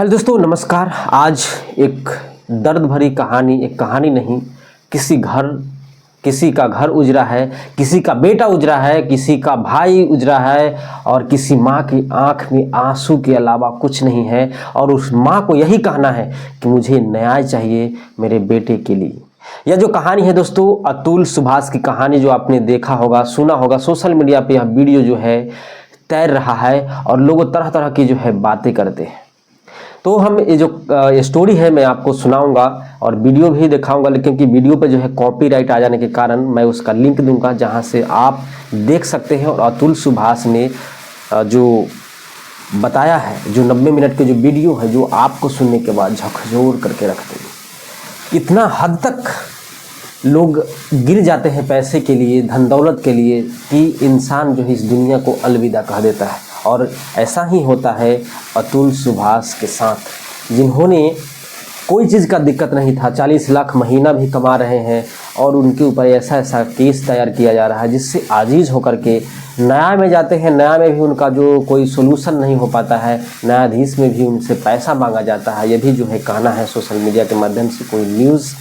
Hello दोस्तों, नमस्कार। आज एक दर्द भरी कहानी, एक कहानी नहीं, किसी का घर उजड़ा है, किसी का बेटा उजड़ा है, किसी का भाई उजड़ा है और किसी माँ की आंख में आंसू के अलावा कुछ नहीं है। और उस माँ को यही कहना है कि मुझे न्याय चाहिए मेरे बेटे के लिए। यह जो कहानी है दोस्तों, अतुल सुभाष की कहानी, जो आपने देखा होगा, सुना होगा, सोशल मीडिया पे यह वीडियो जो है तैर रहा है और लोग तरह तरह की जो है बातें करते हैं। तो हम ये जो स्टोरी है मैं आपको सुनाऊंगा और वीडियो भी दिखाऊंगा, लेकिन कि वीडियो पे जो है कॉपीराइट आ जाने के कारण मैं उसका लिंक दूंगा जहां से आप देख सकते हैं। और अतुल सुभाष ने जो बताया है, जो 90 मिनट की जो वीडियो है, जो आपको सुनने के बाद झकझोर करके रख देंगे। इतना हद तक लोग गिर जाते हैं पैसे के लिए, धन दौलत के लिए, कि इंसान जो है इस दुनिया को अलविदा कह देता है। और ऐसा ही होता है अतुल सुभाष के साथ, जिन्होंने कोई चीज़ का दिक्कत नहीं था, 40 लाख महीना भी कमा रहे हैं और उनके ऊपर ऐसा ऐसा केस तैयार किया जा रहा है जिससे आजीज़ होकर के न्याय में जाते हैं। न्याय में भी उनका जो कोई सोल्यूशन नहीं हो पाता है, न्यायाधीश में भी उनसे पैसा मांगा जाता है। ये भी जो है कहना है सोशल मीडिया के माध्यम से, कोई न्यूज़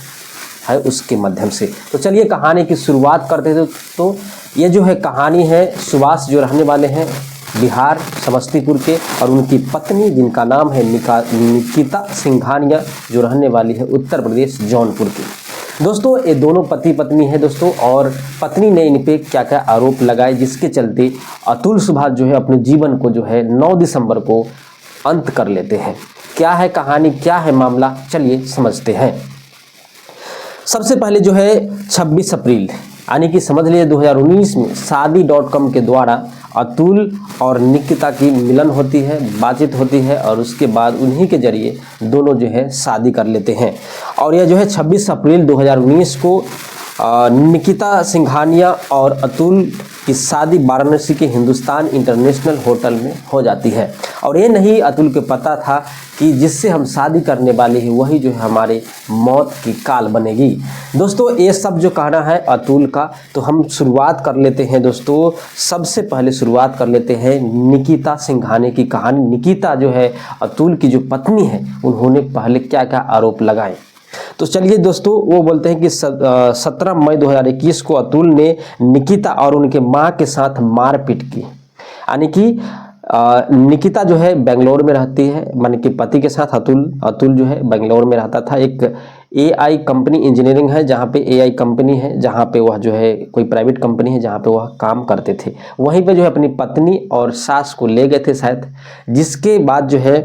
है उसके माध्यम से। तो चलिए कहानी की शुरुआत करते थे। तो ये जो है कहानी है, सुभाष जो रहने वाले हैं बिहार समस्तीपुर के, और उनकी पत्नी जिनका नाम है निकिता सिंघानिया, जो रहने वाली है उत्तर प्रदेश जौनपुर की। दोस्तों ये दोनों पति पत्नी है दोस्तों, और पत्नी ने इन पे क्या क्या आरोप लगाए, जिसके चलते अतुल सुभाष जो है अपने जीवन को जो है 9 दिसंबर को अंत कर लेते हैं। क्या है कहानी, क्या है मामला, चलिए समझते हैं। सबसे पहले जो है 26 अप्रैल यानी कि समझ लीजिए 2019 में शादी.com के द्वारा अतुल और निकिता की मिलन होती है, बातचीत होती है, और उसके बाद उन्हीं के जरिए दोनों जो है शादी कर लेते हैं। और यह जो है 26 अप्रैल 2019 को निकिता सिंघानिया और अतुल की शादी वाराणसी के हिंदुस्तान इंटरनेशनल होटल में हो जाती है। और ये नहीं अतुल को पता था कि जिससे हम शादी करने वाले हैं वही जो है हमारे मौत की काल बनेगी। दोस्तों ये सब जो कहना है अतुल का, तो हम शुरुआत कर लेते हैं दोस्तों। सबसे पहले शुरुआत कर लेते हैं निकिता सिंघानिया की कहानी। निकिता जो है अतुल की जो पत्नी है, उन्होंने पहले क्या क्या आरोप लगाए। तो चलिए दोस्तों, वो बोलते हैं कि 17 मई 2021 को अतुल ने निकिता और उनके मां के साथ मारपीट की। यानी कि निकिता जो है बेंगलोर में रहती है, माने कि पति के साथ अतुल जो है बेंगलोर में रहता था। एक AI कंपनी इंजीनियरिंग है, जहाँ पे AI कंपनी है, जहाँ पे वह जो है कोई प्राइवेट कंपनी है जहाँ पे वह काम करते थे। वहीं पे जो है अपनी पत्नी और सास को ले गए थे शायद, जिसके बाद जो है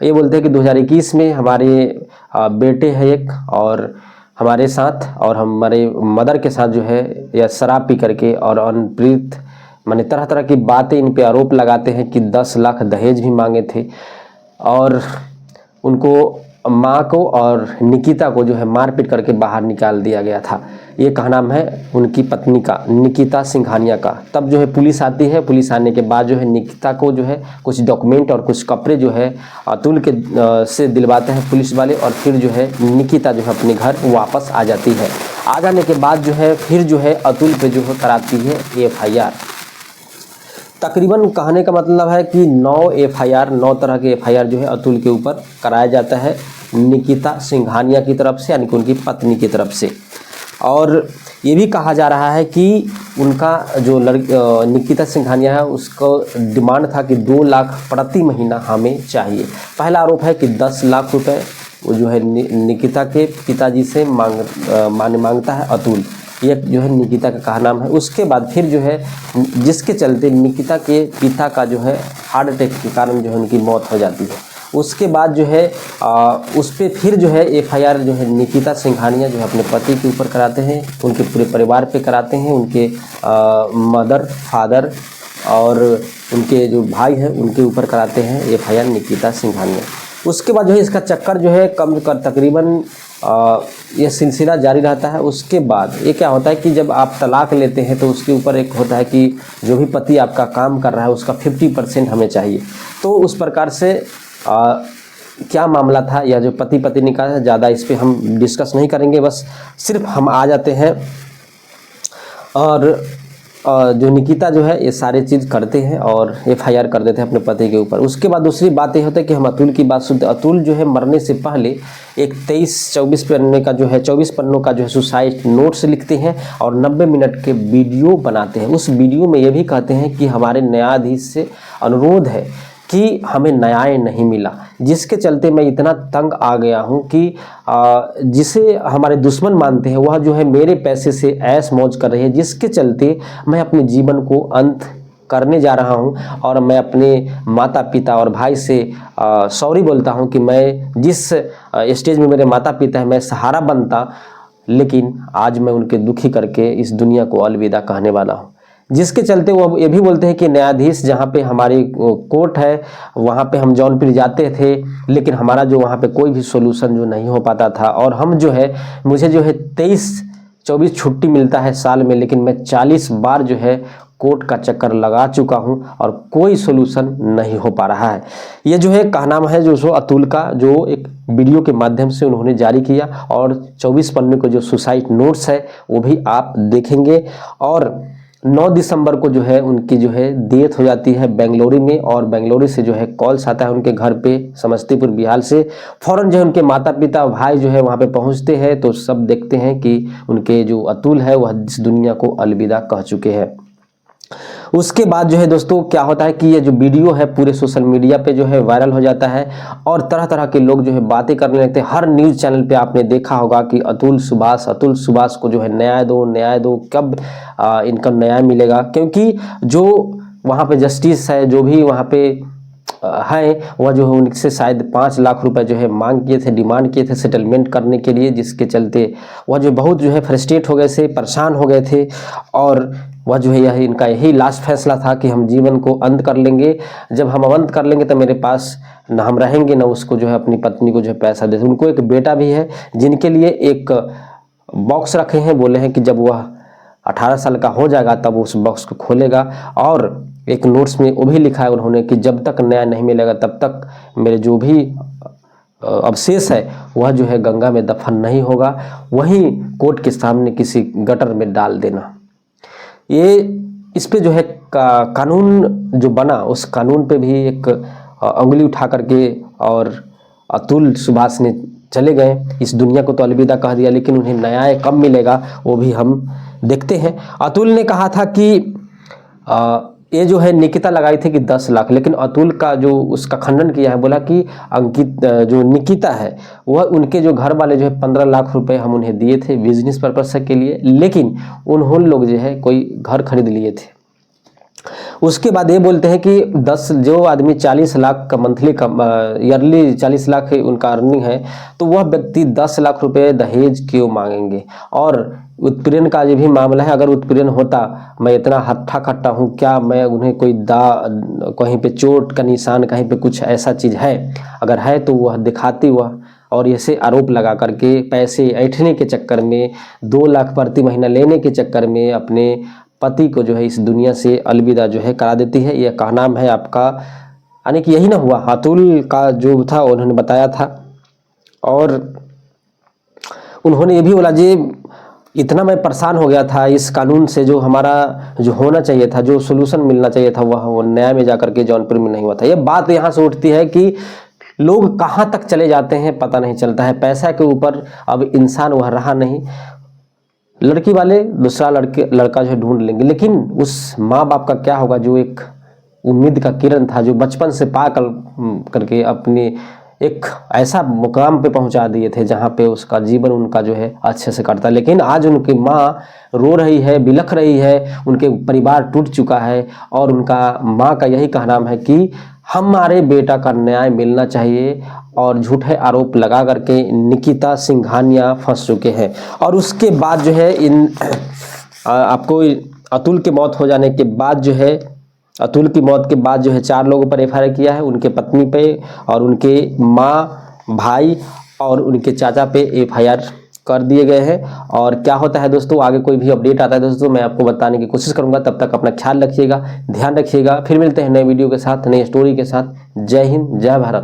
ये बोलते हैं कि 2021 में हमारे बेटे हैं एक, और हमारे साथ और हमारे मदर के साथ जो है यह शराब पी करके और अनप्रीत माने तरह तरह की बातें इन पे आरोप लगाते हैं कि 10 लाख दहेज भी मांगे थे, और उनको माँ को और निकिता को जो है मारपीट करके बाहर निकाल दिया गया था। ये कहना है उनकी पत्नी का, निकिता सिंघानिया का। तब जो है पुलिस आती है, पुलिस आने के बाद जो है निकिता को जो है कुछ डॉक्यूमेंट और कुछ कपड़े जो है अतुल के से दिलवाते हैं पुलिस वाले, और फिर जो है निकिता जो है अपने घर वापस आ जाती है। आ जाने के बाद जो है फिर जो है अतुल पे जो है कराती है FIR। तकरीबन कहने का मतलब है कि 9 तरह के FIR जो है अतुल के ऊपर कराया जाता है निकिता सिंघानिया की तरफ से, यानी कि उनकी पत्नी की तरफ से। और ये भी कहा जा रहा है कि उनका जो निकिता सिंघानिया है, उसको डिमांड था कि 2 लाख प्रति महीना हमें चाहिए। पहला आरोप है कि 10 लाख रुपए वो जो है निकिता के पिताजी से मांगता है अतुल। ये जो है निकिता का कहा नाम है। उसके बाद फिर जो है जिसके चलते निकिता के पिता का जो है हार्ट अटैक के कारण जो है उनकी मौत हो जाती है। उसके बाद जो है उस पर फिर जो है FIR जो है निकिता सिंघानिया जो है अपने पति के ऊपर कराते हैं, उनके पूरे परिवार पे कराते हैं, उनके मदर फादर और उनके जो भाई हैं उनके ऊपर कराते हैं FIR निकिता सिंघानिया। उसके बाद जो है इसका चक्कर जो है कम कर तकरीबन ये सिलसिला जारी रहता है। उसके बाद ये क्या होता है कि जब आप तलाक लेते हैं तो उसके ऊपर एक होता है कि जो भी पति आपका काम कर रहा है उसका 50% हमें चाहिए। तो उस प्रकार से क्या मामला था, या जो पति पत्नी का है, ज़्यादा इस पर हम डिस्कस नहीं करेंगे, बस सिर्फ हम आ जाते हैं। और जो निकिता जो है ये सारे चीज़ करते हैं और FIR कर देते हैं अपने पति के ऊपर। उसके बाद दूसरी बात ये होता है कि हम अतुल की बात सुनते हैं। अतुल जो है मरने से पहले एक 24 पन्ने का जो है 24 पन्नों का जो है सुसाइड नोट्स लिखते हैं और 90 मिनट के वीडियो बनाते हैं। उस वीडियो में ये भी कहते हैं कि हमारे न्यायाधीश से अनुरोध है कि हमें न्याय नहीं मिला, जिसके चलते मैं इतना तंग आ गया हूँ कि जिसे हमारे दुश्मन मानते हैं वह जो है मेरे पैसे से ऐश मौज कर रही है, जिसके चलते मैं अपने जीवन को अंत करने जा रहा हूँ। और मैं अपने माता पिता और भाई से सॉरी बोलता हूँ कि मैं जिस स्टेज में मेरे माता पिता हैं मैं सहारा बनता, लेकिन आज मैं उनके दुखी करके इस दुनिया को अलविदा कहने वाला हूँ। जिसके चलते वो ये भी बोलते हैं कि न्यायाधीश जहाँ पे हमारी कोर्ट है वहाँ पे हम जौनपुर जाते थे, लेकिन हमारा जो वहाँ पे कोई भी सोल्यूशन जो नहीं हो पाता था। और हम जो है मुझे जो है 23-24 छुट्टी मिलता है साल में, लेकिन मैं 40 बार जो है कोर्ट का चक्कर लगा चुका हूं और कोई सोल्यूशन नहीं हो पा रहा है। ये जो है कहनामा है जो सो अतुल का, जो एक वीडियो के माध्यम से उन्होंने जारी किया। और 24 पन्ने को जो सुसाइड नोट्स है वो भी आप देखेंगे। और 9 दिसंबर को जो है उनकी जो है डेथ हो जाती है बेंगलुरु में, और बेंगलुरु से जो है कॉल्स आता है उनके घर पे समस्तीपुर बिहार से। फौरन जो है उनके माता पिता भाई जो है वहाँ पे पहुँचते हैं तो सब देखते हैं कि उनके जो अतुल है वह इस दुनिया को अलविदा कह चुके हैं। उसके बाद जो है दोस्तों क्या होता है कि ये जो वीडियो है पूरे सोशल मीडिया पे जो है वायरल हो जाता है और तरह तरह के लोग जो है बातें करने लगते हैं। हर न्यूज़ चैनल पे आपने देखा होगा कि अतुल सुभाष को जो है न्याय दो, कब इनका न्याय मिलेगा। क्योंकि जो वहाँ पे जस्टिस है, जो भी वहाँ पे है, वह जो है उनसे शायद 5 लाख रुपए जो है मांग किए थे, डिमांड किए थे सेटलमेंट करने के लिए, जिसके चलते वह जो बहुत जो है फ्रस्ट्रेट हो गए थे, परेशान हो गए थे। और वह जो है यही इनका यही लास्ट फैसला था कि हम जीवन को अंत कर लेंगे। जब हम अंत कर लेंगे तो मेरे पास न हम रहेंगे न उसको जो है अपनी पत्नी को जो है पैसा देते। उनको एक बेटा भी है जिनके लिए एक बॉक्स रखे हैं, बोले हैं कि जब वह 18 साल का हो जाएगा तब उस बॉक्स को खोलेगा। और एक नोट्स में वो भी लिखा है उन्होंने कि जब तक न्याय नहीं मिलेगा तब तक मेरे जो भी अवशेष है वह जो है गंगा में दफन नहीं होगा, वहीं कोर्ट के सामने किसी गटर में डाल देना। ये इस पे जो है कानून जो बना उस कानून पे भी एक उंगली उठा करके और अतुल सुभाष ने चले गए। इस दुनिया को तो अलविदा कह दिया, लेकिन उन्हें न्याय कब मिलेगा वो भी हम देखते हैं। अतुल ने कहा था कि ये जो है निकिता लगाई थी कि 10 लाख, लेकिन अतुल का जो उसका खंडन किया है, बोला कि जो निकिता है वह उनके जो घर वाले जो है 15 लाख रुपए हम उन्हें दिए थे बिजनेस पर्पस के लिए, लेकिन उन्होंने लोग जो है कोई घर खरीद लिए थे। उसके बाद ये बोलते हैं कि 10 जो आदमी 40 लाख का मंथली का ईयरली 40 लाख उनका अर्निंग है, तो वह व्यक्ति 10 लाख रुपए दहेज क्यों मांगेंगे। और उत्पीड़न का ये भी मामला है, अगर उत्पीड़न होता, मैं इतना हट्टा कट्टा हूँ क्या, मैं उन्हें कोई कहीं पे चोट का निशान, कहीं पे कुछ ऐसा चीज़ है, अगर है तो वह दिखाती वह। और ऐसे आरोप लगा करके पैसे ऐंठने के चक्कर में 2 लाख प्रति महीना लेने के चक्कर में अपने पति को जो है इस दुनिया से अलविदा जो है करा देती है। यह कहनाम है आपका, यानी कि यही ना हुआ। अतुल का जो था उन्होंने बताया था और उन्होंने ये भी बोला जी इतना मैं परेशान हो गया था इस कानून से, जो हमारा जो होना चाहिए था, जो सोल्यूशन मिलना चाहिए था, वह न्याय में जाकर के जौनपुर में नहीं हुआ था। ये बात यहाँ से उठती है कि लोग कहाँ तक चले जाते हैं पता नहीं चलता है। पैसा के ऊपर अब इंसान वह रहा नहीं, लड़की वाले दूसरा लड़का जो है ढूंढ लेंगे, लेकिन उस माँ बाप का क्या होगा जो एक उम्मीद का किरण था, जो बचपन से पा करके अपने एक ऐसा मुकाम पे पहुंचा दिए थे जहां पे उसका जीवन उनका जो है अच्छे से कटता। लेकिन आज उनकी माँ रो रही है, बिलख रही है, उनके परिवार टूट चुका है और उनका माँ का यही कहना है कि हमारे बेटा का न्याय मिलना चाहिए। और झूठे आरोप लगा करके निकिता सिंघानिया फंस चुके हैं। और उसके बाद जो है आपको अतुल की मौत हो जाने के बाद जो है, अतुल की मौत के बाद जो है 4 लोगों पर FIR किया है, उनके पत्नी पे और उनके माँ, भाई और उनके चाचा पे FIR कर दिए गए हैं। और क्या होता है दोस्तों, आगे कोई भी अपडेट आता है दोस्तों मैं आपको बताने की कोशिश करूंगा। तब तक अपना ख्याल रखिएगा, ध्यान रखिएगा। फिर मिलते हैं नए वीडियो के साथ, नई स्टोरी के साथ। जय हिंद, जय भारत।